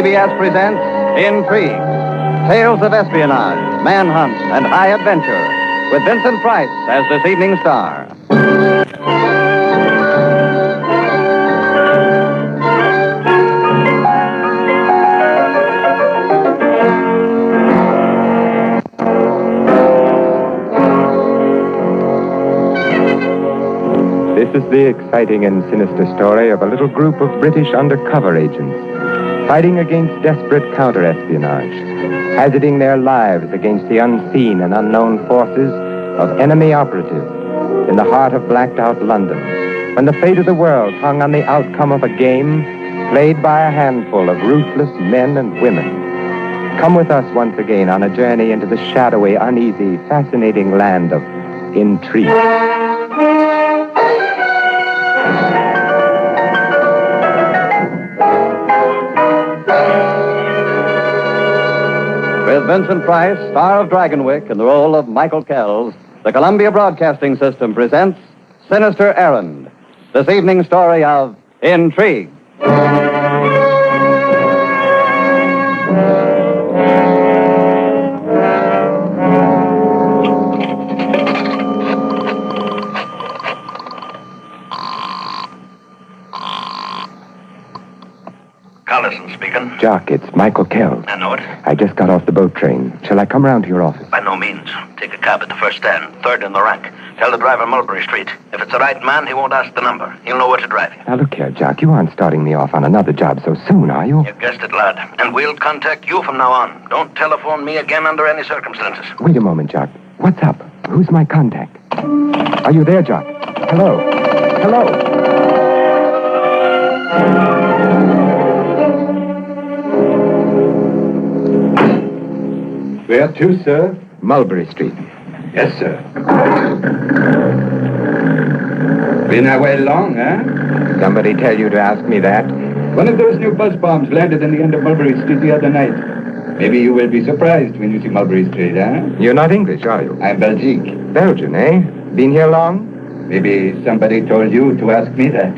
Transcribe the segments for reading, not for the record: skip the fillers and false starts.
CBS presents Intrigue. Tales of espionage, manhunt, and high adventure. With Vincent Price as this evening's star. This is the exciting and sinister story of a little group of British undercover agents fighting against desperate counter-espionage, hazarding their lives against the unseen and unknown forces of enemy operatives in the heart of blacked-out London, when the fate of the world hung on the outcome of a game played by a handful of ruthless men and women. Come with us once again on a journey into the shadowy, uneasy, fascinating land of intrigue. With Vincent Price, star of Dragonwyck, in the role of Michael Kells, the Columbia Broadcasting System presents Sinister Errand, this evening's story of Intrigue. Collison speaking. Jock, it's Michael Kells. I know it. I just got off the boat train. Shall I come round to your office? By no means. Take a cab at the first stand, third in the rank. Tell the driver Mulberry Street. If it's the right man, he won't ask the number. He'll know where to drive you. Now, look here, Jock. You aren't starting me off on another job so soon, are you? You guessed it, lad. And we'll contact you from now on. Don't telephone me again under any circumstances. Wait a moment, Jock. What's up? Who's my contact? Are you there, Jock? Hello? Hello? Where to, sir? Mulberry Street. Yes, sir. Been away long, eh? Somebody tell you to ask me that? One of those new buzz bombs landed in the end of Mulberry Street the other night. Maybe you will be surprised when you see Mulberry Street, eh? You're not English, are you? I'm Belgique. Belgian, eh? Been here long? Maybe somebody told you to ask me that.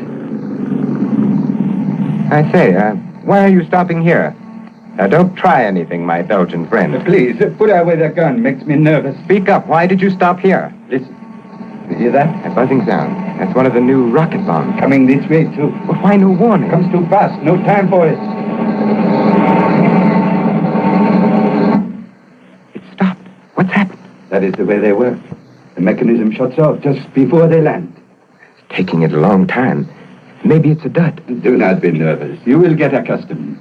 I say, why are you stopping here? Now, don't try anything, my Belgian friend. Please, put away that gun. Makes me nervous. Speak up. Why did you stop here? Listen. You hear that? A buzzing sound. That's one of the new rocket bombs. Coming this way, too. Well, why no warning? Comes too fast. No time for it. It stopped. What's happened? That is the way they work. The mechanism shuts off just before they land. It's taking it a long time. Maybe it's a dud. Do not be nervous. You will get accustomed.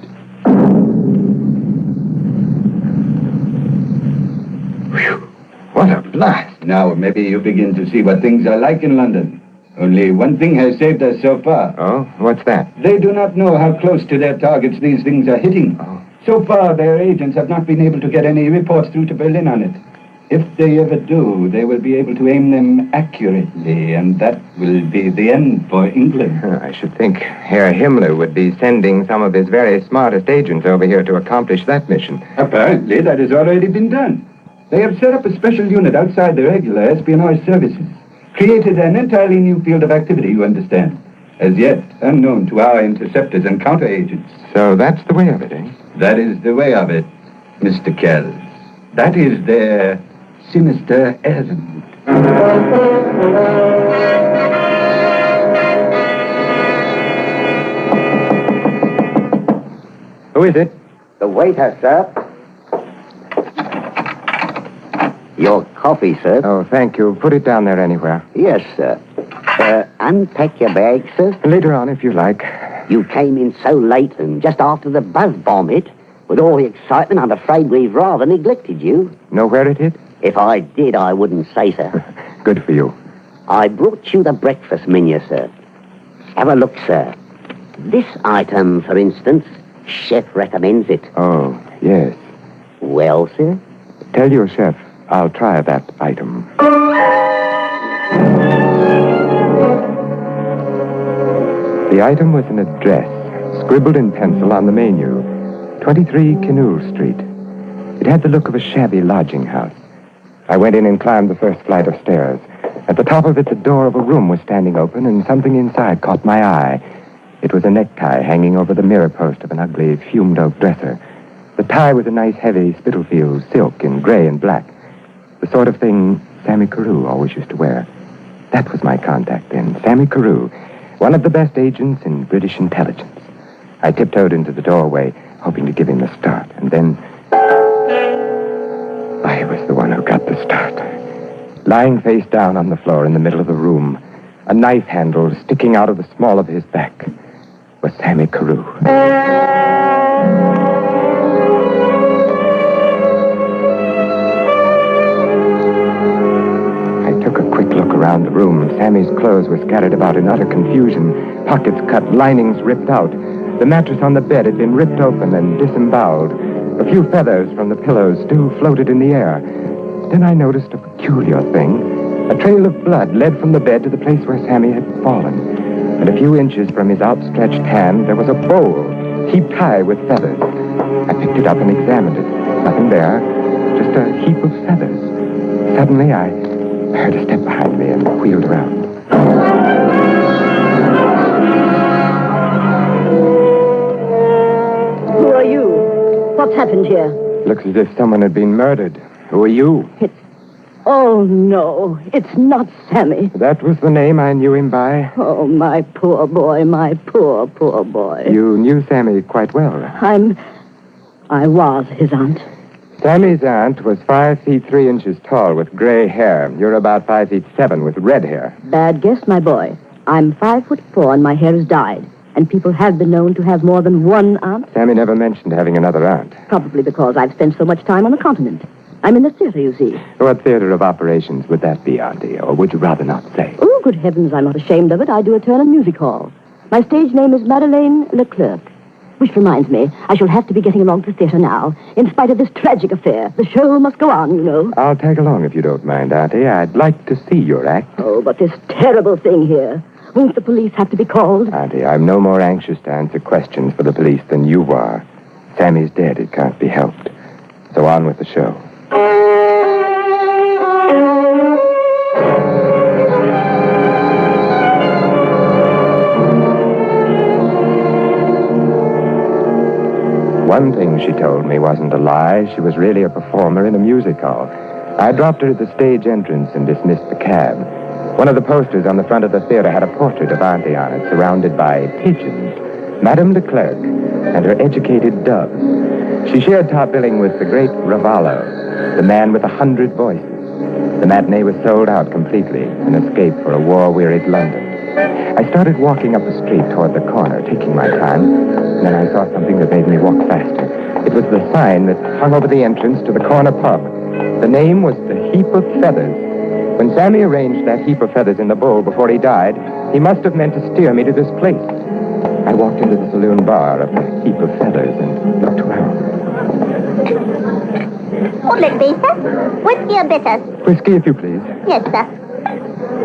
Whew. What a blast. Now, maybe you begin to see what things are like in London. Only one thing has saved us so far. Oh? What's that? They do not know how close to their targets these things are hitting. Oh. So far, their agents have not been able to get any reports through to Berlin on it. If they ever do, they will be able to aim them accurately, and that will be the end for England. I should think Herr Himmler would be sending some of his very smartest agents over here to accomplish that mission. Apparently, that has already been done. They have set up a special unit outside the regular espionage services. Created an entirely new field of activity, you understand. As yet, unknown to our interceptors and counter-agents. So that's the way of it, eh? That is the way of it, Mr. Kells. That is their Sinister Errand. Who is it? The waiter, sir. Your coffee, sir. Oh, thank you. Put it down there anywhere. Yes, sir. Unpack your bag, sir. Later on, if you like. You came in so late and just after the buzz bomb hit. With all the excitement, I'm afraid we've rather neglected you. Know where it hit? If I did, I wouldn't say, sir. Good for you. I brought you the breakfast menu, sir. Have a look, sir. This item, for instance, chef recommends it. Oh, yes. Well, sir? Tell your chef I'll try that item. The item was an address, scribbled in pencil on the menu. 23 Kinule Street. It had the look of a shabby lodging house. I went in and climbed the first flight of stairs. At the top of it, the door of a room was standing open, and something inside caught my eye. It was a necktie hanging over the mirror post of an ugly, fumed oak dresser. The tie was a nice, heavy Spitalfields silk in gray and black. The sort of thing Sammy Carew always used to wear. That was my contact then, Sammy Carew, one of the best agents in British intelligence. I tiptoed into the doorway, hoping to give him a start, and then I was the one who got the start. Lying face down on the floor in the middle of the room, a knife handle sticking out of the small of his back, was Sammy Carew. I took a quick look around the room. Sammy's clothes were scattered about in utter confusion, pockets cut, linings ripped out. The mattress on the bed had been ripped open and disemboweled. A few feathers from the pillows still floated in the air. Then I noticed a peculiar thing. A trail of blood led from the bed to the place where Sammy had fallen. And a few inches from his outstretched hand, there was a bowl, heaped high with feathers. I picked it up and examined it. Nothing there, just a heap of feathers. Suddenly, I heard a step behind me and wheeled around. Who are you? What's happened here? Looks as if someone had been murdered. Who are you? Oh, no. It's not Sammy. That was the name I knew him by. Oh, my poor boy, my poor, poor boy. You knew Sammy quite well. I was his aunt. Sammy's aunt was 5 feet 3 inches tall with gray hair. You're about 5 feet 7 with red hair. Bad guess, my boy. I'm 5'4" and my hair is dyed. And people have been known to have more than one aunt. Sammy never mentioned having another aunt. Probably because I've spent so much time on the continent. I'm in the theater, you see. What theater of operations would that be, Auntie? Or would you rather not say? Oh, good heavens, I'm not ashamed of it. I do a turn in music hall. My stage name is Madeleine Leclerc. Which reminds me, I shall have to be getting along to the theater now. In spite of this tragic affair, the show must go on, you know. I'll tag along if you don't mind, Auntie. I'd like to see your act. Oh, but this terrible thing here. Won't the police have to be called? Auntie, I'm no more anxious to answer questions for the police than you are. Sammy's dead. It can't be helped. So on with the show. One thing she told me wasn't a lie. She was really a performer in a music hall. I dropped her at the stage entrance and dismissed the cab. One of the posters on the front of the theater had a portrait of Auntie on it, surrounded by pigeons. Madame Leclerc and her educated doves. She shared top billing with the great Ravallo, the man with 100 voices. The matinee was sold out completely, an escape for a war-wearied London. I started walking up the street toward the corner, taking my time, and then I saw something that made me walk faster. It was the sign that hung over the entrance to the corner pub. The name was The Heap of Feathers. When Sammy arranged that heap of feathers in the bowl before he died, he must have meant to steer me to this place. I walked into the saloon bar of the Heap of Feathers and looked around. Omelette, please, sir. Whiskey or bitters? Whiskey, if you please. Yes, sir.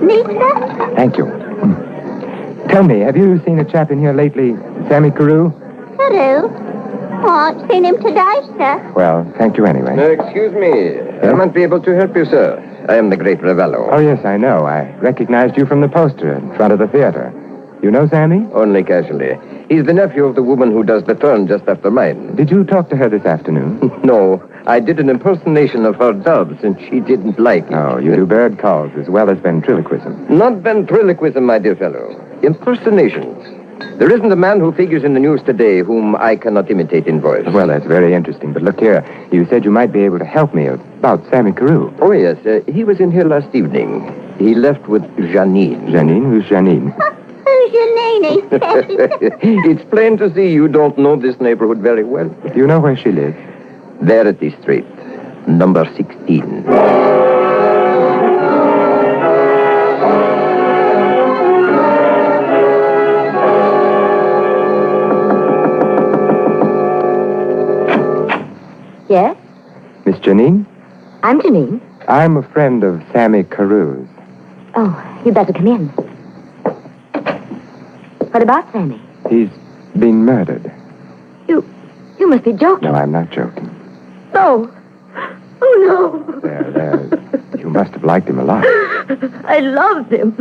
Neat, sir? Thank you. Tell me, have you seen a chap in here lately, Sammy Carew? Carew? Oh, I've seen him today, sir. Well, thank you anyway. Excuse me. I might be able to help you, sir. I am the great Ravello. Oh, yes, I know. I recognized you from the poster in front of the theater. You know Sammy? Only casually. He's the nephew of the woman who does the turn just after mine. Did you talk to her this afternoon? No. I did an impersonation of her doves, and she didn't like it. Oh, you do bird calls as well as ventriloquism. Not ventriloquism, my dear fellow. Impersonations. There isn't a man who figures in the news today whom I cannot imitate in voice. Well, that's very interesting. But look here, you said you might be able to help me about Sammy Carew. Oh, yes. He was in here last evening. He left with Janine. Janine? Who's Janine? Who's your nanny? It's plain to see you don't know this neighborhood very well. Do you know where she lives? There at the street. Number 16. Yes? Miss Janine? I'm Janine. I'm a friend of Sammy Carew's. Oh, you better come in. What about Sammy? He's been murdered. You must be joking. No, I'm not joking. No. Oh, no. There. You must have liked him a lot. I loved him.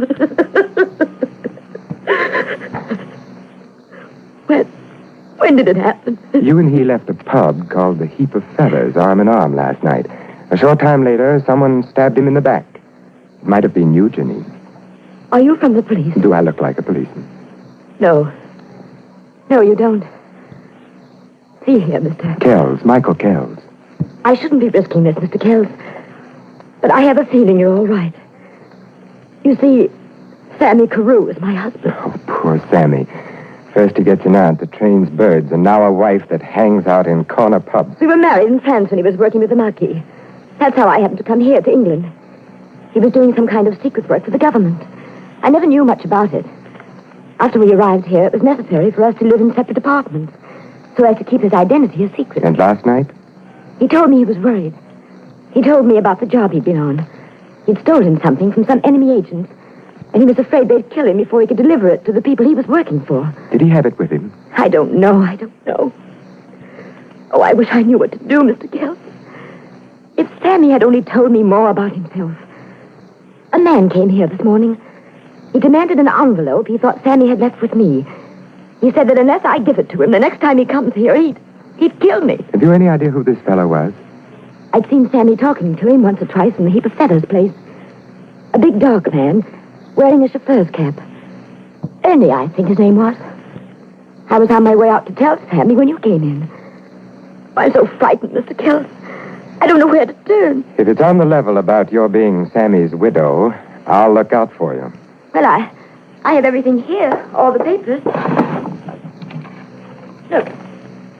When did it happen? You and he left a pub called the Heap of Feathers, arm in arm, last night. A short time later, someone stabbed him in the back. It might have been you, Janine. Are you from the police? Do I look like a policeman? No. No, you don't. See here, Mr. Kells, Michael Kells. I shouldn't be risking this, Mr. Kells. But I have a feeling you're all right. You see, Sammy Carew is my husband. Oh, poor Sammy. First he gets an aunt that trains birds, and now a wife that hangs out in corner pubs. We were married in France when he was working with the Marquis. That's how I happened to come here to England. He was doing some kind of secret work for the government. I never knew much about it. After we arrived here, it was necessary for us to live in separate apartments, so as to keep his identity a secret. And last night? He told me he was worried. He told me about the job he'd been on. He'd stolen something from some enemy agents, and he was afraid they'd kill him before he could deliver it to the people he was working for. Did he have it with him? I don't know. Oh, I wish I knew what to do, Mr. Kells. If Sammy had only told me more about himself. A man came here this morning. He demanded an envelope he thought Sammy had left with me. He said that unless I give it to him, the next time he comes here, he'd kill me. Have you any idea who this fellow was? I'd seen Sammy talking to him once or twice in the Heap of Feathers place. A big, dark man, wearing a chauffeur's cap. Ernie, I think his name was. I was on my way out to tell Sammy when you came in. I'm so frightened, Mr. Kells. I don't know where to turn. If it's on the level about your being Sammy's widow, I'll look out for you. Well, I have everything here, all the papers.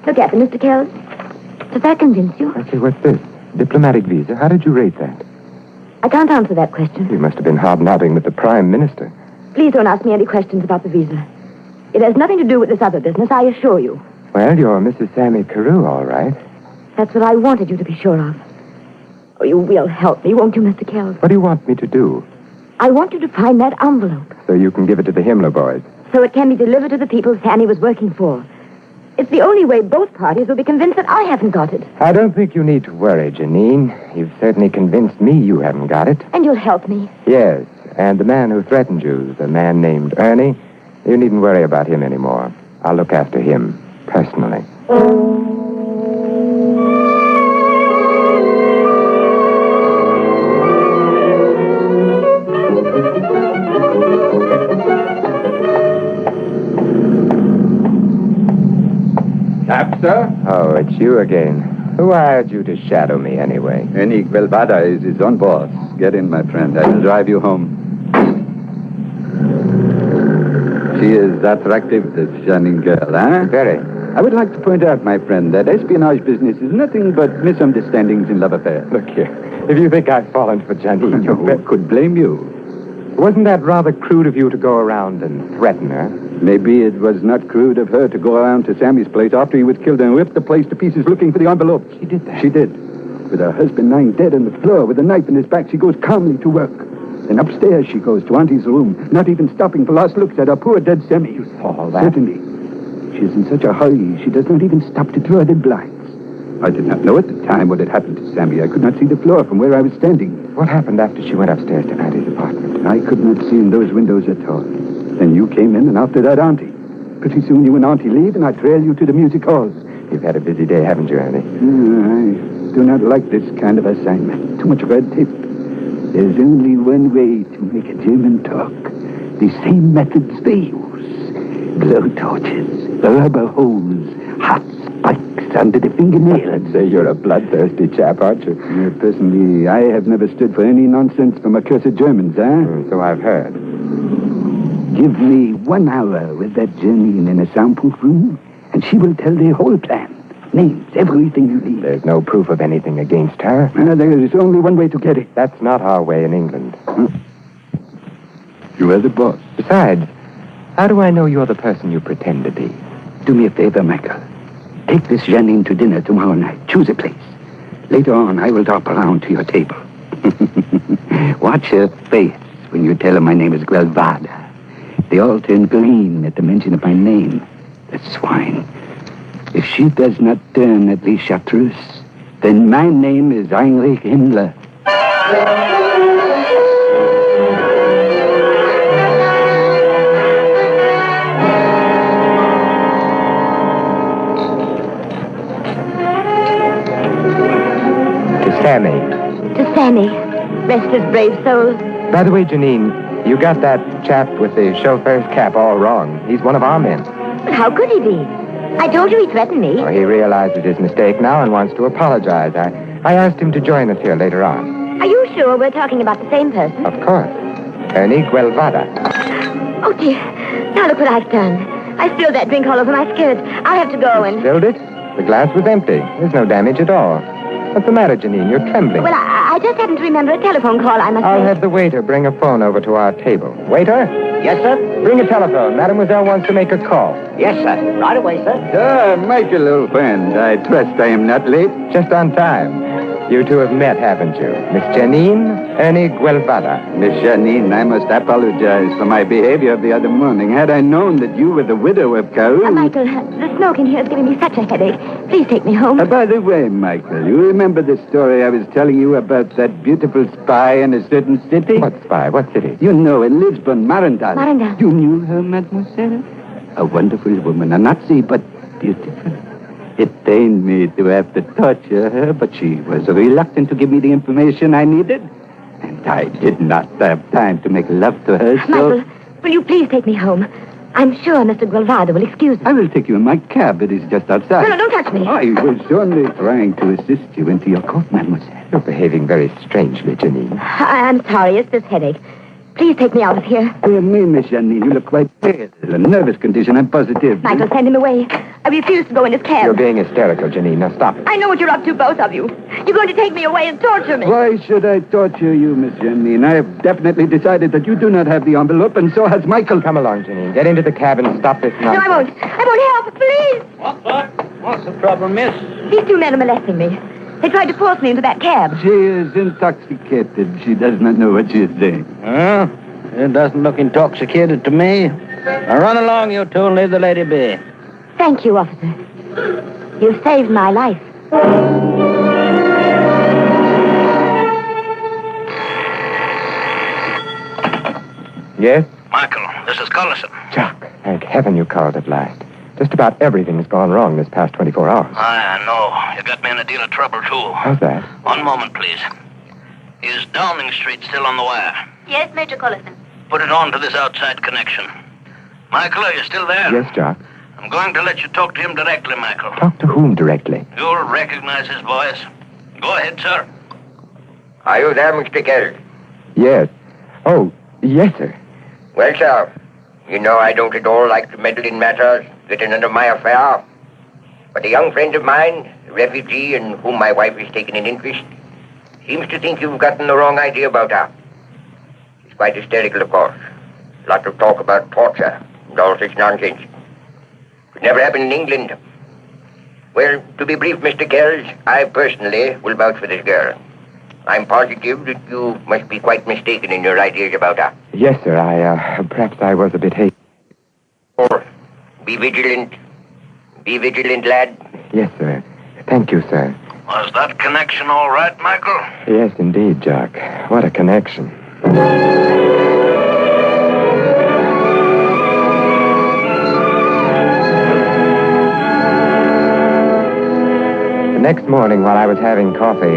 Look at them, Mr. Kells. Does that convince you? Okay, what's this? Diplomatic visa. How did you rate that? I can't answer that question. You must have been hobnobbing with the Prime Minister. Please don't ask me any questions about the visa. It has nothing to do with this other business, I assure you. Well, you're Mrs. Sammy Carew, all right. That's what I wanted you to be sure of. Oh, you will help me, won't you, Mr. Kells? What do you want me to do? I want you to find that envelope. So you can give it to the Himmler boys. So it can be delivered to the people Sammy was working for. It's the only way both parties will be convinced that I haven't got it. I don't think you need to worry, Janine. You've certainly convinced me you haven't got it. And you'll help me. Yes, and the man who threatened you, the man named Ernie, you needn't worry about him anymore. I'll look after him, personally. Sir? Oh, it's you again. Who hired you to shadow me, anyway? Ernie Guelbada is his own boss. Get in, my friend. I will drive you home. She is attractive, this shining girl, huh? Very. I would like to point out, my friend, that espionage business is nothing but misunderstandings in love affairs. Look here. If you think I've fallen for Janine, Who could blame you? Wasn't that rather crude of you to go around and threaten her? Maybe it was not crude of her to go around to Sammy's place after he was killed and rip the place to pieces looking for the envelope. She did that? She did. With her husband lying dead on the floor with a knife in his back, she goes calmly to work. Then upstairs she goes to Auntie's room, not even stopping for last looks at her poor dead Sammy. You saw all that? Certainly. She is in such a hurry, she does not even stop to draw the blinds. I did not know at the time what had happened to Sammy. I could not see the floor from where I was standing. What happened after she went upstairs to Auntie's apartment? I could not see in those windows at all. Then you came in, and after that, Auntie. Pretty soon you and Auntie leave, and I trail you to the music halls. You've had a busy day, haven't you, Ernie? I do not like this kind of assignment. Too much red tape. There's only one way to make a German talk. The same methods they use. Blow torches, rubber hose, hot spikes under the fingernails. I'd say you're a bloodthirsty chap, aren't you? Personally, I have never stood for any nonsense from accursed Germans, So I've heard. Give me 1 hour with that Janine in a soundproof room, and she will tell the whole plan. Names, everything you need. There's no proof of anything against her. There is only one way to get it. That's not our way in England. You are the boss. Besides, how do I know you're the person you pretend to be? Do me a favor, Michael. Take this Janine to dinner tomorrow night. Choose a place. Later on, I will drop around to your table. Watch her face when you tell her my name is Guelvada. They all turn green at the mention of my name. The swine. If she does not turn at least chartreuse, then my name is Heinrich Himmler. Sammy. To Sammy. Rest his brave soul. By the way, Janine, you got that chap with the chauffeur's cap all wrong. He's one of our men. But how could he be? I told you he threatened me. Oh, he realizes his mistake now and wants to apologize. I asked him to join us here later on. Are you sure we're talking about the same person? Of course. Ernie Guelvada. Oh, dear. Now look what I've done. I spilled that drink all over my skirt. I'll have to go and... Spilled it? The glass was empty. There's no damage at all. What's the matter, Janine? You're trembling. Well, I just happened to remember a telephone call I must I'll make. have the waiter bring a phone over to our table. Waiter? Yes, sir? Bring a telephone. Mademoiselle wants to make a call. Yes, sir. Right away, sir. Michael, old friend, I trust I am not late. Just on time. You two have met, haven't you? Miss Janine, Ernie Guelvada. Miss Janine, I must apologize for my behavior of the other morning. Had I known that you were the widow of Carew... Michael, the smoke in here is giving me such a headache. Please take me home. By the way, Michael, you remember the story I was telling you about that beautiful spy in a certain city? What spy? What city? You know, in Lisbon, Marandal. Marandal. You knew her, mademoiselle? A wonderful woman, a Nazi, but beautiful. It pained me to have to torture her, but she was reluctant to give me the information I needed. And I did not have time to make love to her, so... Michael, will you please take me home? I'm sure Mr. Guelvada will excuse me. I will take you in my cab. It is just outside. No, don't touch me. I was only trying to assist you into your coat, mademoiselle. You're behaving very strangely, Janine. I'm sorry, it's this headache. Please take me out of here. Dear me, Miss Janine, you look quite pale. A nervous condition, I'm positive. Michael, send him away. I refuse to go in his cab. You're being hysterical, Janine. Now stop it. I know what you're up to, both of you. You're going to take me away and torture me. Why should I torture you, Miss Janine? I have definitely decided that you do not have the envelope, and so has Michael. Come along, Janine. Get into the cab and stop this nonsense. No, I won't. I won't help. Please. What's the problem, miss? These two men are molesting me. They tried to force me into that cab. She is intoxicated. She does not know what she is saying. Well, it doesn't look intoxicated to me. Now run along, you two, and leave the lady be. Thank you, officer. You saved my life. Yes? Michael, this is Collison. Jock, thank heaven you called at last. Just about everything's gone wrong this past 24 hours. I know. You got me in a deal of trouble, too. How's that? One moment, please. Is Downing Street still on the wire? Yes, Major Collison. Put it on to this outside connection. Michael, are you still there? Yes, Jock. I'm going to let you talk to him directly, Michael. Talk to whom directly? You'll recognize his voice. Go ahead, sir. Are you there, Mr. Kells? Yes. Oh, yes, sir. Well, sir, you know I don't at all like to meddle in matters getting under my affair. But a young friend of mine, a refugee in whom my wife has taken an interest, seems to think you've gotten the wrong idea about her. She's quite hysterical, of course. Lots of talk about torture and all such nonsense. It never happened in England. Well, to be brief, Mr. Kells, I personally will vouch for this girl. I'm positive that you must be quite mistaken in your ideas about her. Yes, sir. Perhaps I was a bit hasty. Oh, be vigilant. Be vigilant, lad. Yes, sir. Thank you, sir. Was that connection all right, Michael? Yes, indeed, Jock. What a connection. The next morning, while I was having coffee,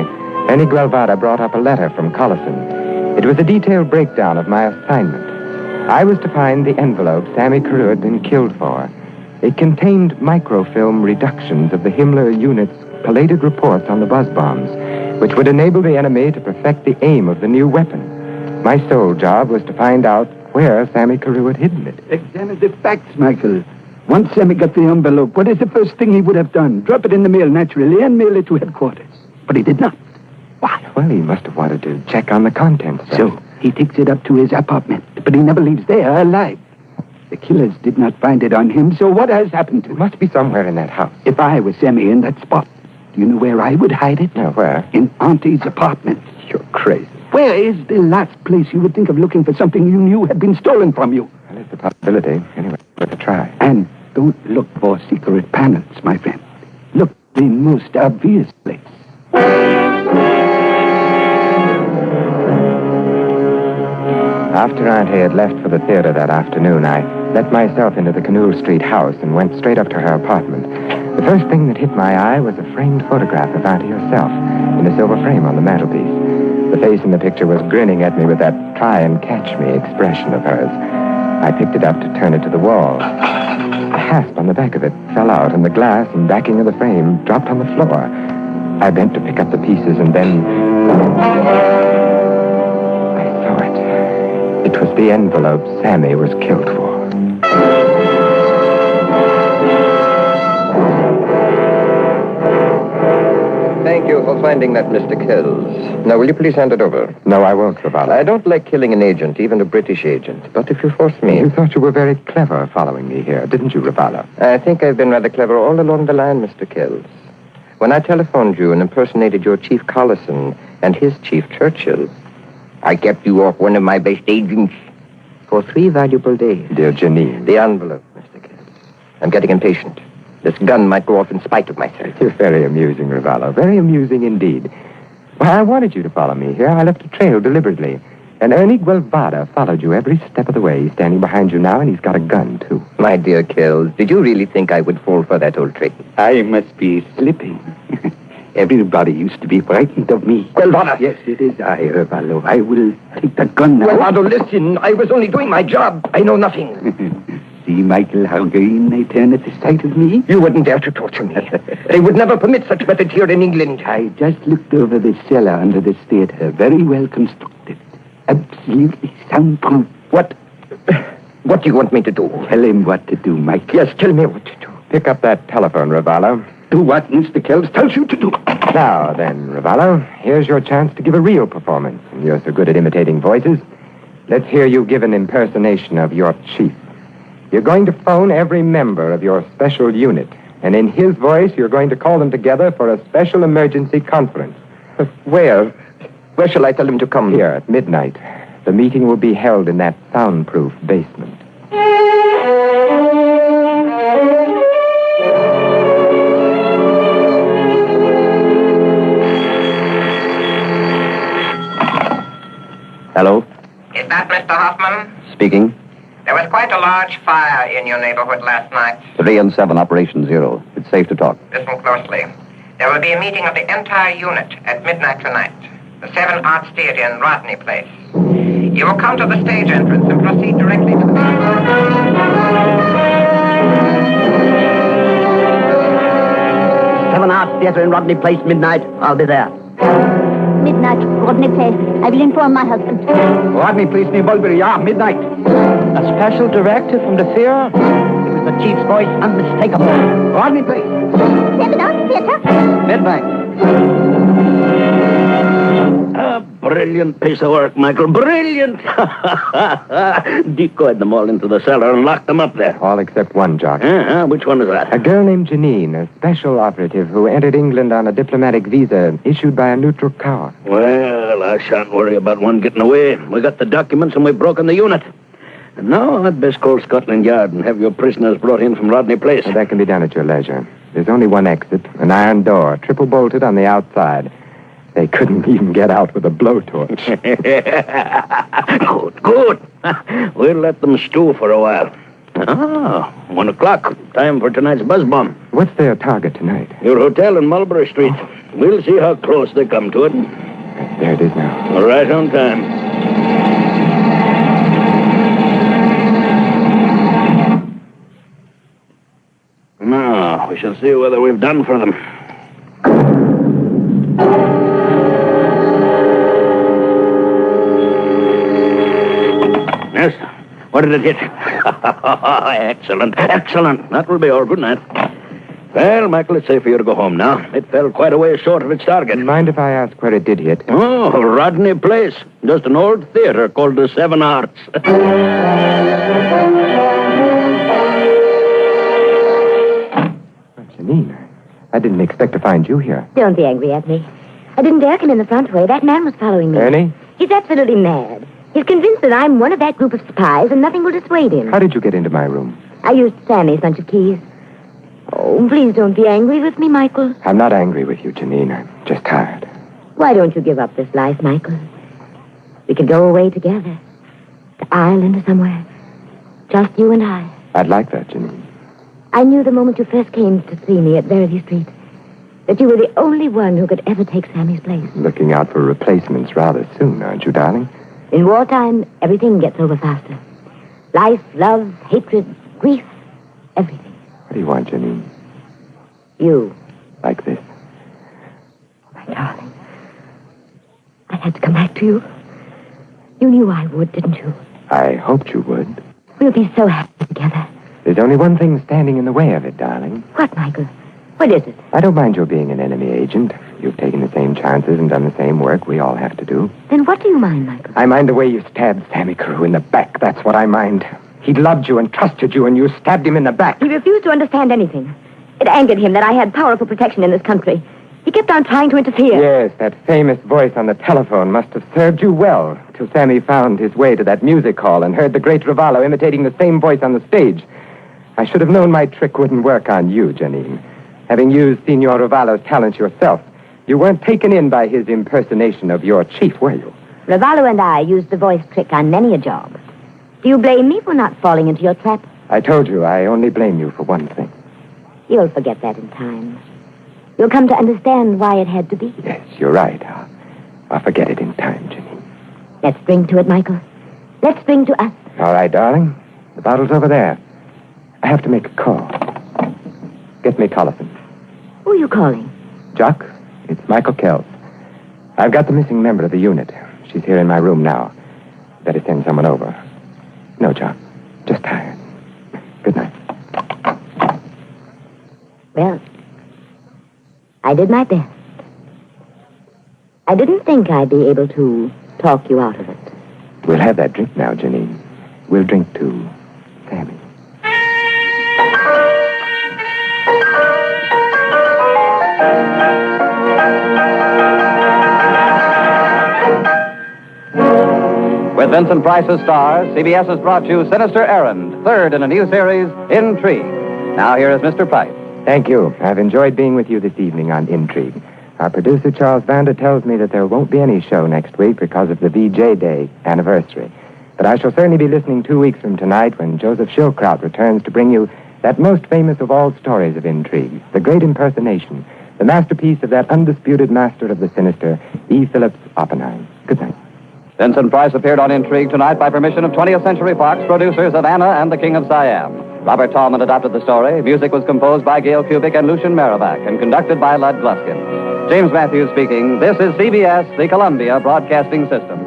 Ernie Guelvada brought up a letter from Collison. It was a detailed breakdown of my assignment. I was to find the envelope Sammy Carew had been killed for. It contained microfilm reductions of the Himmler unit's collated reports on the buzz bombs, which would enable the enemy to perfect the aim of the new weapon. My sole job was to find out where Sammy Carew had hidden it. Examine the facts, Michael. Once Sammy got the envelope, what is the first thing he would have done? Drop it in the mail naturally and mail it to headquarters. But he did not. Why? Well, he must have wanted to check on the contents. So he takes it up to his apartment, but he never leaves there alive. The killers did not find it on him, so what has happened to It it? must be somewhere in that house. If I was Sammy in that spot, do you know where I would hide it? Now, where? In Auntie's apartment. You're crazy. Where is the last place you would think of looking for something you knew had been stolen from you? Well, it's a possibility. Anyway, worth a try. And don't look for secret panels, my friend. Look the most obvious place. After Auntie had left for the theater that afternoon, I let myself into the Canule Street house and went straight up to her apartment. The first thing that hit my eye was a framed photograph of Auntie herself, in a silver frame on the mantelpiece. The face in the picture was grinning at me with that try-and-catch-me expression of hers. I picked it up to turn it to the wall. The hasp on the back of it fell out, and the glass and backing of the frame dropped on the floor. I bent to pick up the pieces, and then I saw it. It was the envelope Sammy was killed for. Thank you for finding that, Mr. Kells. Now, will you please hand it over? No, I won't, Ravala. I don't like killing an agent, even a British agent. But if you force me... You thought you were very clever following me here, didn't you, Ravala? I think I've been rather clever all along the line, Mr. Kells. When I telephoned you and impersonated your Chief Collison and his Chief Churchill, I kept you off one of my best agents for 3 valuable days. Dear Janine. The envelope, Mr. Kells. I'm getting impatient. This gun might go off in spite of myself. You're very amusing, Ravala. Very amusing indeed. Well, I wanted you to follow me here. I left a trail deliberately. And Ernie Guevara followed you every step of the way. He's standing behind you now, and he's got a gun, too. My dear Kells, did you really think I would fall for that old trick? I must be slipping. Everybody used to be frightened of me. Guevara! Yes, it is I, Ravallo. I will take the gun now. Guevara, listen. I was only doing my job. I know nothing. See, Michael, how green they turn at the sight of me? You wouldn't dare to torture me. They would never permit such methods here in England. I just looked over the cellar under the theater. Very well constructed. Absolutely soundproof. What do you want me to do? Tell him what to do, Mike. Yes, tell me what to do. Pick up that telephone, Ravala. Do what Mr. Kells tells you to do. Now, then, Ravala, here's your chance to give a real performance. And you're so good at imitating voices. Let's hear you give an impersonation of your chief. You're going to phone every member of your special unit. And in his voice, you're going to call them together for a special emergency conference. Where? Where shall I tell him to come? Here, at midnight. The meeting will be held in that soundproof basement. Hello? Is that Mr. Hoffman? Speaking. There was quite a large fire in your neighborhood last night. 3 and 7, Operation Zero. It's safe to talk. Listen closely. There will be a meeting of the entire unit at midnight tonight. The 7 Arts Theater in Rodney Place. You will come to the stage entrance and proceed directly to the... 7 Arts Theater in Rodney Place, midnight. I'll be there. Midnight, Rodney Place. I will inform my husband. Rodney Place near Mulberry, midnight. A special directive from the theater? It was the chief's voice, unmistakable. Rodney Place. 7 Arts Theater. Midnight. Brilliant piece of work, Michael. Brilliant. Decoyed them all into the cellar and locked them up there. All except one, Jock. Which one is that? A girl named Janine, a special operative who entered England on a diplomatic visa issued by a neutral power. Well, I shan't worry about one getting away. We got the documents and we've broken the unit. And now I'd best call Scotland Yard and have your prisoners brought in from Rodney Place. Well, that can be done at your leisure. There's only one exit, an iron door, triple bolted on the outside. They couldn't even get out with a blowtorch. Good. We'll let them stew for a while. 1 o'clock. Time for tonight's buzz bomb. What's their target tonight? Your hotel in Mulberry Street. We'll see how close they come to it. There it is now. Right on time. Now, we shall see whether we've done for them. Yes? What did it hit? Excellent. That will be all. Good night. Well, Michael, it's safe for you to go home now. It fell quite a way short of its target. Mind if I ask where it did hit? Oh, Rodney Place. Just an old theater called the 7 Arts. Janine, I didn't expect to find you here. Don't be angry at me. I didn't dare come in the front way. That man was following me. Ernie? He's absolutely mad. He's convinced that I'm one of that group of spies and nothing will dissuade him. How did you get into my room? I used Sammy's bunch of keys. Oh, please don't be angry with me, Michael. I'm not angry with you, Janine. I'm just tired. Why don't you give up this life, Michael? We could go away together. To Ireland or somewhere. Just you and I. I'd like that, Janine. I knew the moment you first came to see me at Verity Street. That you were the only one who could ever take Sammy's place. Looking out for replacements rather soon, aren't you, darling? In wartime, everything gets over faster. Life, love, hatred, grief, everything. What do you want, Janine? You. Like this? My darling. I had to come back to you. You knew I would, didn't you? I hoped you would. We'll be so happy together. There's only one thing standing in the way of it, darling. What, Michael? What is it? I don't mind your being an enemy agent. You've taken the same chances and done the same work we all have to do. Then what do you mind, Michael? I mind the way you stabbed Sammy Carew in the back. That's what I mind. He loved you and trusted you, and you stabbed him in the back. He refused to understand anything. It angered him that I had powerful protection in this country. He kept on trying to interfere. Yes, that famous voice on the telephone must have served you well till Sammy found his way to that music hall and heard the great Ravallo imitating the same voice on the stage. I should have known my trick wouldn't work on you, Janine. Having used Signor Ravallo's talents yourself, you weren't taken in by his impersonation of your chief, were you? Ravallo and I used the voice trick on many a job. Do you blame me for not falling into your trap? I told you I only blame you for one thing. You'll forget that in time. You'll come to understand why it had to be. Yes, you're right. I'll forget it in time, Janine. Let's drink to it, Michael. Let's drink to us. All right, darling. The bottle's over there. I have to make a call. Get me Collison. Who are you calling? Jock, it's Michael Kells. I've got the missing member of the unit. She's here in my room now. Better send someone over. No, Jock. Just tired. Good night. Well, I did my best. I didn't think I'd be able to talk you out of it. We'll have that drink now, Janine. We'll drink to Sammy. With Vincent Price as star, CBS has brought you Sinister Errand, third in a new series, Intrigue. Now here is Mr. Price. Thank you. I've enjoyed being with you this evening on Intrigue. Our producer, Charles Vander, tells me that there won't be any show next week because of the VJ Day anniversary. But I shall certainly be listening 2 weeks from tonight when Joseph Schildkraut returns to bring you that most famous of all stories of intrigue, The Great Impersonation, the masterpiece of that undisputed master of the sinister, E. Phillips Oppenheim. Good night. Vincent Price appeared on Intrigue tonight by permission of 20th Century Fox, producers of Anna and the King of Siam. Robert Tallman adapted the story. Music was composed by Gail Kubik and Lucian Merrivack and conducted by Lud Gluskin. James Matthews speaking. This is CBS, the Columbia Broadcasting System.